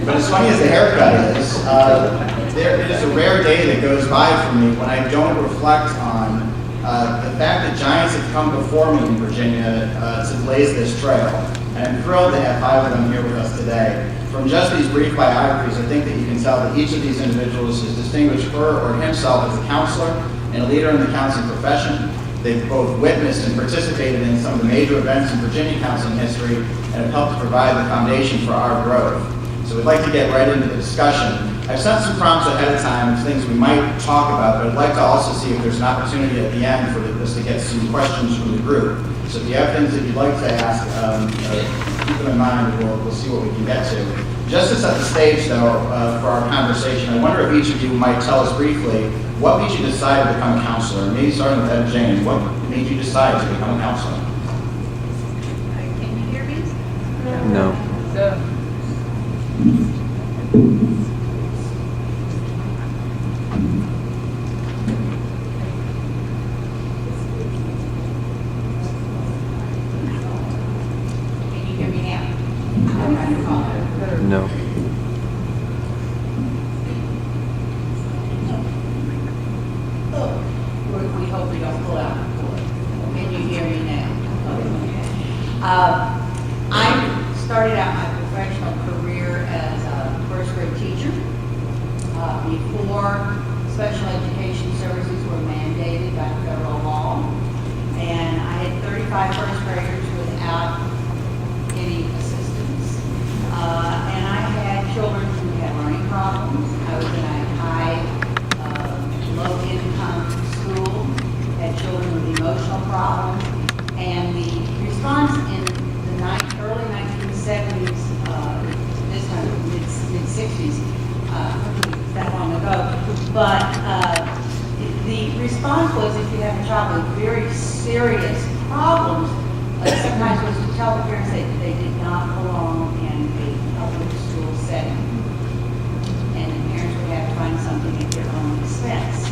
But as funny as the haircut is, it is a rare day that goes by for me when I don't reflect on the fact that giants have come before me in Virginia to blaze this trail. And I'm thrilled to have 5 of them here with us today. From just these brief biographies, I think that you can tell that each of these individuals has distinguished her or himself as a counselor and a leader in the counseling profession. They've both witnessed and participated in some of the major events in Virginia counseling history and have helped to provide the foundation for our growth. So we'd like to get right into the discussion. I've sent some prompts ahead of time of things we might talk about, but I'd like to also see if there's an opportunity at the end for us to get some questions from the group. So if you have things that you'd like to ask, keep them in mind, we'll see what we can get to. Just to set the stage, though, for our conversation, I wonder if each of you might tell us briefly what made you decide to become a counselor? Maybe starting with Ed James, what made you decide to become a counselor? Can you hear me? No. Can you hear me now? No. We hope we don't pull out the cord. Can you hear me now? I started out my professional career as a first grade teacher before special education services were mandated by federal law. And I had 35 first graders without any assistance. And I had children who had learning problems. I was in a high, low-income school, had children with emotional problems. And the response in the early 1970s, this time mid-60s, that long ago, but the response was if you have a child with very serious problems, sometimes was to tell the parents that they did not belong in a public school setting. And the parents would have to find something at their own expense.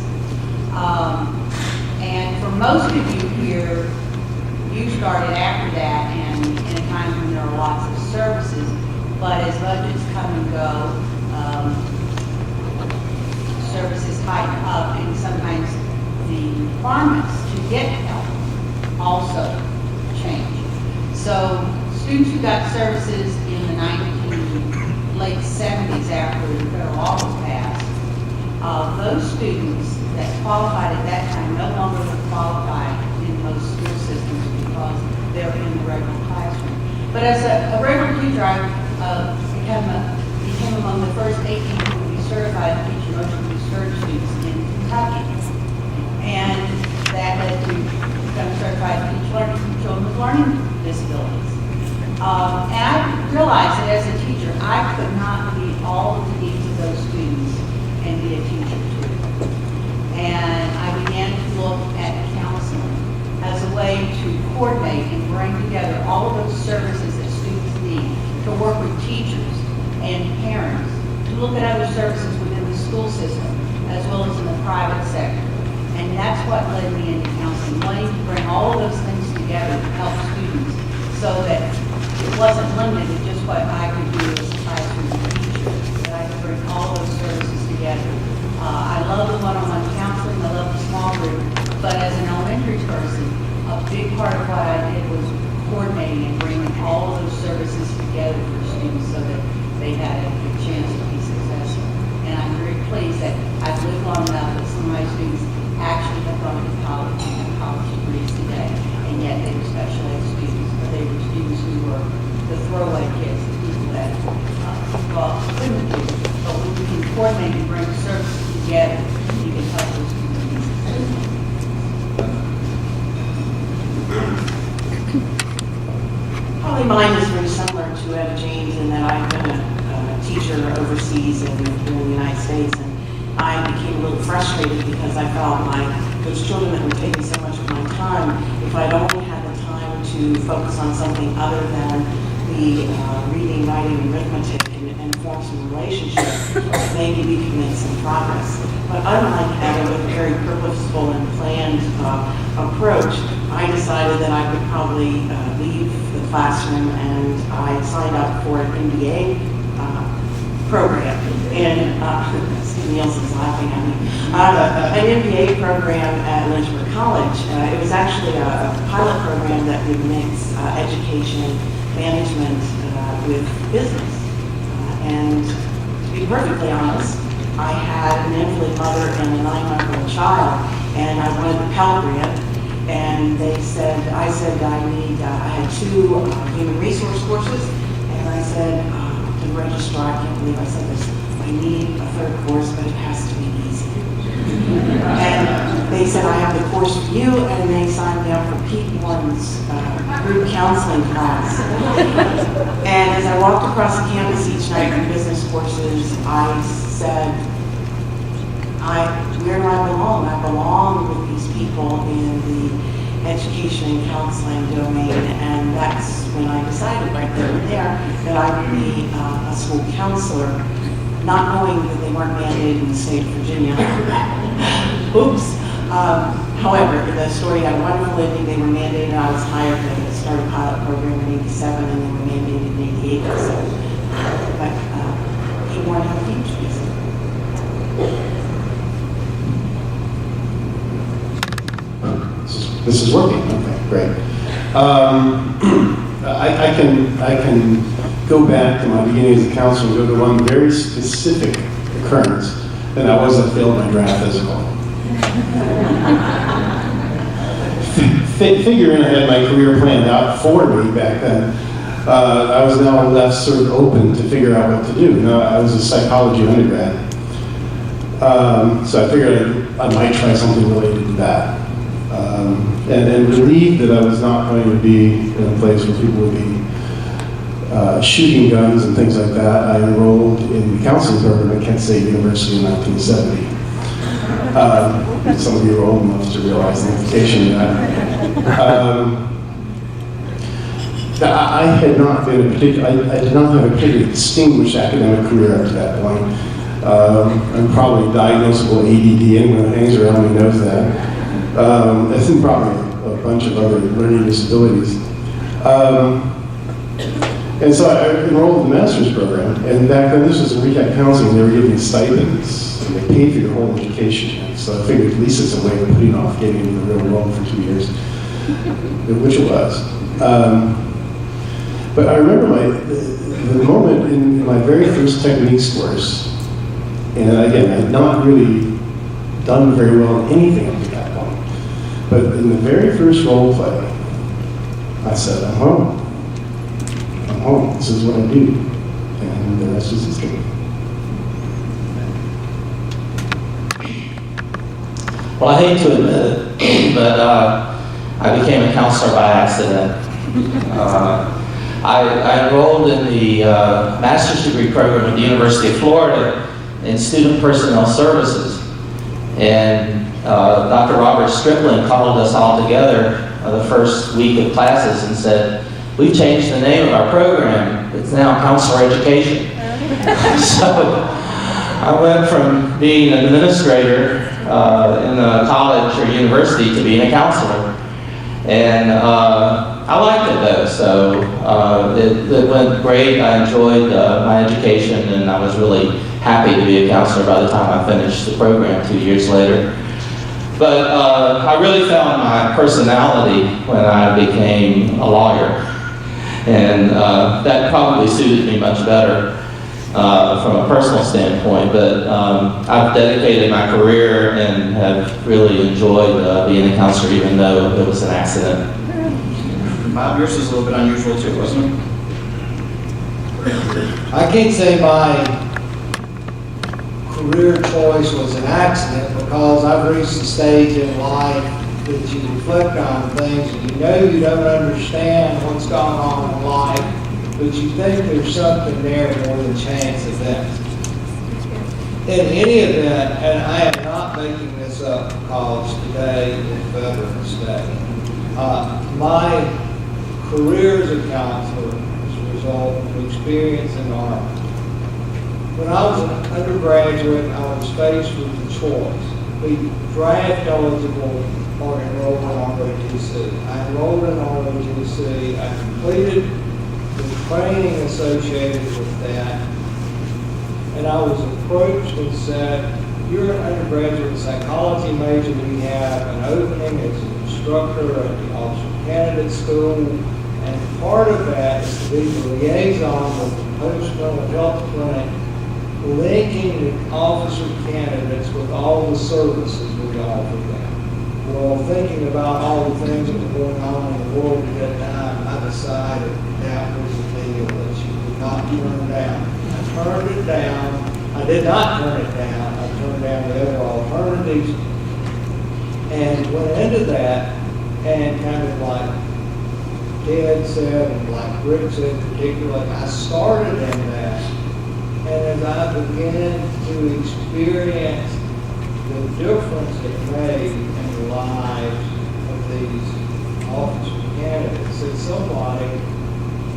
And for most of you here, you started after that and in a time when there are lots of services, but as budgets come and go, services tighten up and sometimes the requirements to get help also change. So students who got services in the late 70s after the federal law was passed, those students that qualified at that time no longer would qualify in most school systems because they're in the regular classroom. But as a regular teacher, I became among the first 18 who would be certified to teach emotional disturbed students in Kentucky. And that led to becoming certified to teach children with learning disabilities. And I realized that as a teacher, I could not meet all of the needs of those students and be a teacher too. And I began to look at counseling as a way to coordinate and bring together all of those services that students need, to work with teachers and parents, to look at other services within the school system as well as in the private sector. And that's what led me into counseling, wanting to bring all of those things together to help students so that it wasn't limited to just what I could do as a classroom teacher, that I could bring all those services together. I love the one-on-one counseling, I love the small group, but as an elementary person, a big part of what I did was coordinating and bringing all of those services together for students so that they had a good chance to be successful. And I'm very pleased that I've lived long enough that some of my students actually have gone to college and have college degrees today, and yet they were special ed students, but they were students who were the throwaway kids, the people that couldn't do. But when we can coordinate and bring services together, you can help those people be successful. Probably mine is very similar to Ed James in that I've been a teacher overseas and in the United States, and I became a little frustrated because I felt like those children that were taking so much of my time, if I'd only had the time to focus on something other than the reading, writing, and arithmetic and form some relationship, maybe we could make some progress. But unlike Ed, with a very purposeful and planned approach, I decided that I would probably leave the classroom, and I signed up for an MBA program, and Steve Nielsen's laughing at me, an MBA program at Williamsburg College. It was actually a pilot program that would mix education, management with business. And to be perfectly honest, I had an invalid mother and a 9-month-old child, and I wanted the Pell Grant. And I said I had 2 human resource courses, and I said to the registrar, I can't believe I said this, I need a 3rd course, but it has to be easy. And they said, I have the course for you, and they signed me up for Pete Warren's group counseling class. And as I walked across the campus each night for business courses, I said, where do I belong? I belong with these people in the education and counseling domain, and that's when I decided right then and there that I would be a school counselor, not knowing that they weren't mandated in the state of Virginia. Oops. However, the story had a wonderful ending. They were mandated. I was hired to start a pilot program in '87, and they were mandated in '88. So, but he wanted to teach me. This is working. Okay, great. I can go back to my beginning as a counselor and go to one very specific occurrence, and that was I failed my draft physical. Figuring I had my career planned out for me back then, I was now left sort of open to figure out what to do. Now, I was a psychology undergrad, so I figured I might try something related to that. And relieved that I was not going to be in a place where people would be shooting guns and things like that, I enrolled in the counseling program at Kent State University in 1970. Some of you are old enough to realize the implication of that. I did not have a particularly distinguished academic career up to that point. I'm probably diagnosable ADD, anyone who hangs around me knows that. And probably a bunch of other learning disabilities. And so I enrolled in the master's program, and back then this was in rehab counseling, they were giving stipends, and they paid for your whole education. So I figured at least it's a way of putting off getting into the real world for 2 years, which it was. But I remember the moment in my very first techniques course, and again, I had not really done very well in anything up to that point. But in the very first role play, I said, I'm home. I'm home. This is what I do. And the rest is history. Well, I hate to admit it, but I became a counselor by accident. I enrolled in the master's degree program at the University of Florida in student personnel services. And Dr. Robert Stripling called us all together the first week of classes and said, we've changed the name of our program. It's now counselor education. So I went from being an administrator in a college or university to being a counselor. And I liked it though, so it went great. I enjoyed my education, and I was really happy to be a counselor by the time I finished the program 2 years later. But I really found my personality when I became a lawyer, and that probably suited me much better from a personal standpoint. But I've dedicated my career and have really enjoyed being a counselor, even though it was an accident. Bob, yours was a little bit unusual too, wasn't it? I can't say my career choice was an accident, because I've reached the stage in life that you reflect on things and you know you don't understand what's going on in life, but you think there's something there more than chance events. In any event, and I am not making this up because today is Veterans Day, my career as a counselor is a result of experience in the Army. When I was an undergraduate, I was faced with the choice: be draft eligible or enroll in ROTC. I enrolled in ROTC. I completed the training associated with that. and I was approached and said, "You're an undergraduate psychology major. We have an opening as an instructor at the Officer Candidate School, and part of that is to be the liaison with the post-mental health clinic, linking the officer candidates with all the services we offer them." Well, thinking about all the things that were going on in the world at that time, I decided that was a deal that you could not turn down. I turned it down. I did not turn it down. I turned down the other alternatives and went into that, and kind of like Ted said, and like Rick said particularly, I started in that. And as I began to experience the difference it made in the lives of these officer candidates, that somebody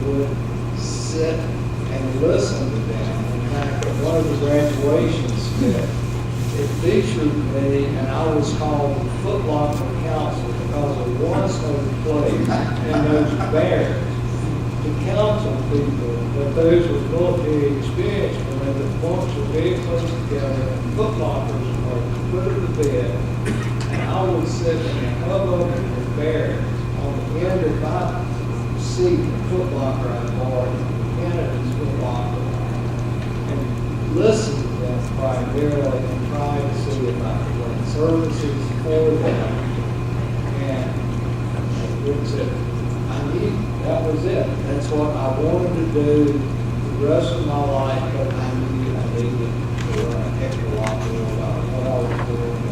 would sit and listen to them. In fact, at one of the graduations, it featured me, and I was called the Foot Locker Counselor because there was no place in those barracks to counsel people that those with military experience were that bunks were very close together and foot lockers were at the foot of the bed. And I would sit in a hubbub in the barracks on the end of my seat, the foot locker I borrowed, Canada's foot locker, and listen to them primarily and try to see if I could run services for them. And Rick said, that was it. That's what I wanted to do the rest of my life, but I knew I needed to learn a heck of a lot more about what I was doing